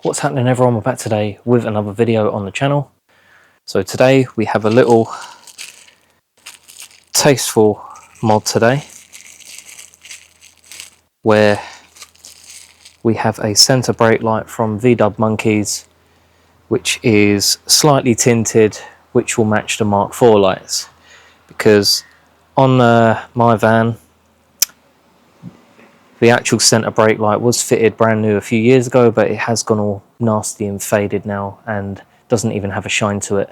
What's happening, everyone? We're back today with another video on the channel. So today we have a little tasteful mod today where we have a centre brake light from Vdubmonkeys, which is slightly tinted, which will match the Mark IV lights, because on my van the actual centre brake light was fitted brand new a few years ago, but it has gone all nasty and faded now and doesn't even have a shine to it.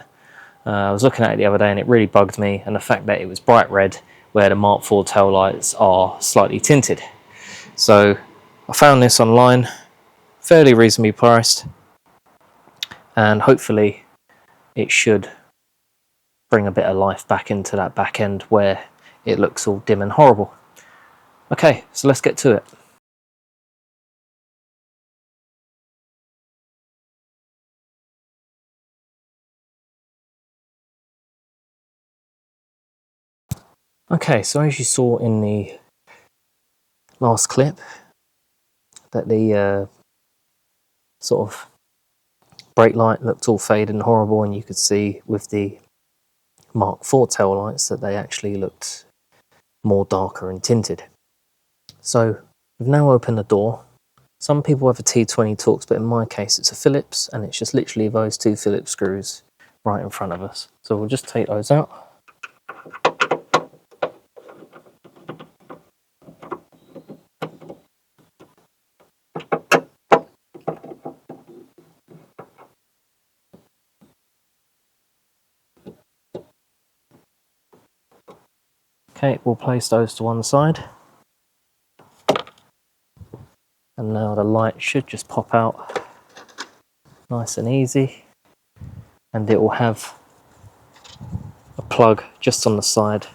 I was looking at it the other day and it really bugged me, and the fact that it was bright red where the Mark IV tail lights are slightly tinted. So I found this online, fairly reasonably priced, and hopefully it should bring a bit of life back into that back end where it looks all dim and horrible. Okay, so let's get to it. Okay, so as you saw in the last clip, that the sort of brake light looked all faded and horrible, and you could see with the Mark IV tail lights that they actually looked more darker and tinted. So we've now opened the door. Some people have a T20 Torx, but in my case it's a Phillips, and it's just literally those two Phillips screws right in front of us. So we'll just take those out. Okay, we'll place those to one side. And now the light should just pop out nice and easy. And it will have a plug just on the side.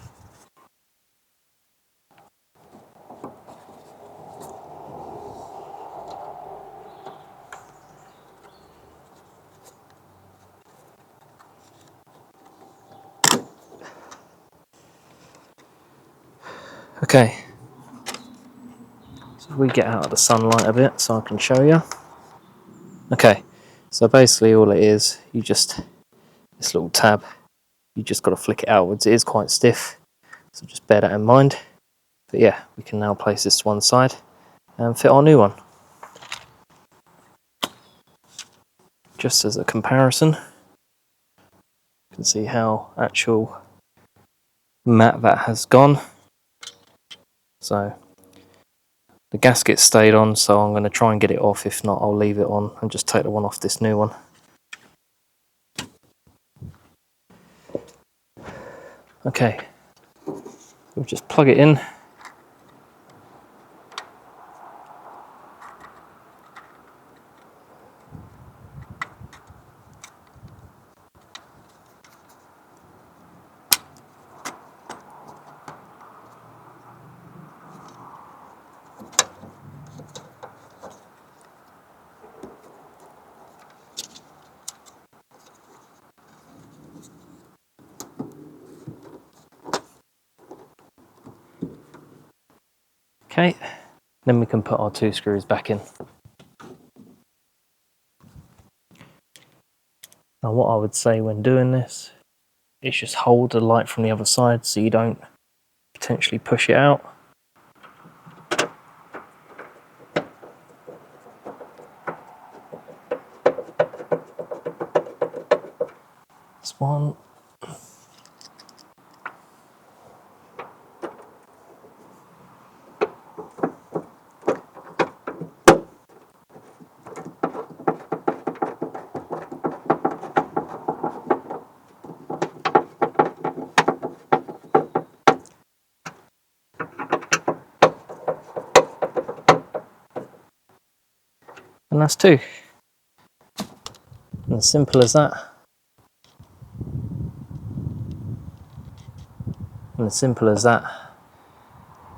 Okay, so we get out of the sunlight a bit so I can show you. Okay, so basically all it is, you just, this little tab, you just got to flick it outwards. It is quite stiff, so just bear that in mind. But yeah, we can now place this to one side and fit our new one. Just as a comparison, you can see how actual matte that has gone. So the gasket stayed on, so I'm going to try and get it off. If not, I'll leave it on and just take the one off this new one. Okay, we'll just plug it in. Okay, then we can put our two screws back in. Now what I would say when doing this is just hold the light from the other side so you don't potentially push it out. This one. And that's two. And as simple as that. And as simple as that,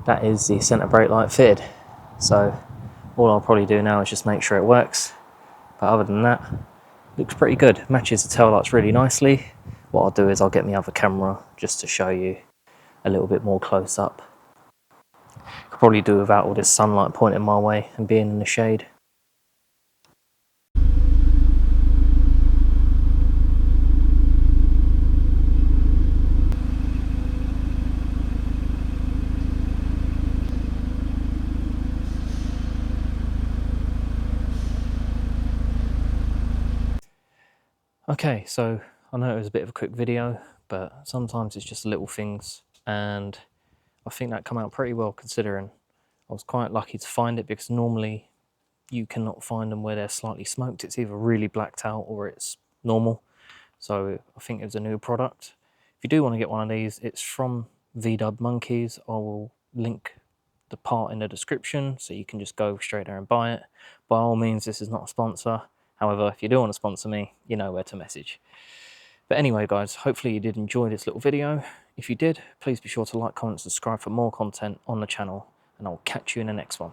that is the centre brake light fitted. So all I'll probably do now is just make sure it works. But other than that, looks pretty good. Matches the tail lights really nicely. What I'll do is I'll get my other camera just to show you a little bit more close up Could probably do without all this sunlight pointing my way and being in the shade. Okay, so I know it was a bit of a quick video, but sometimes it's just little things, and I think that come out pretty well considering I was quite lucky to find it, because normally you cannot find them where they're slightly smoked. It's either really blacked out or it's normal. So I think it was a new product. If you do want to get one of these, it's from Vdubmonkeys. I will link the part in the description so you can just go straight there and buy it. By all means, this is not a sponsor. However, if you do want to sponsor me, you know where to message. But anyway, guys, hopefully you did enjoy this little video. If you did, please be sure to like, comment, subscribe for more content on the channel, and I'll catch you in the next one.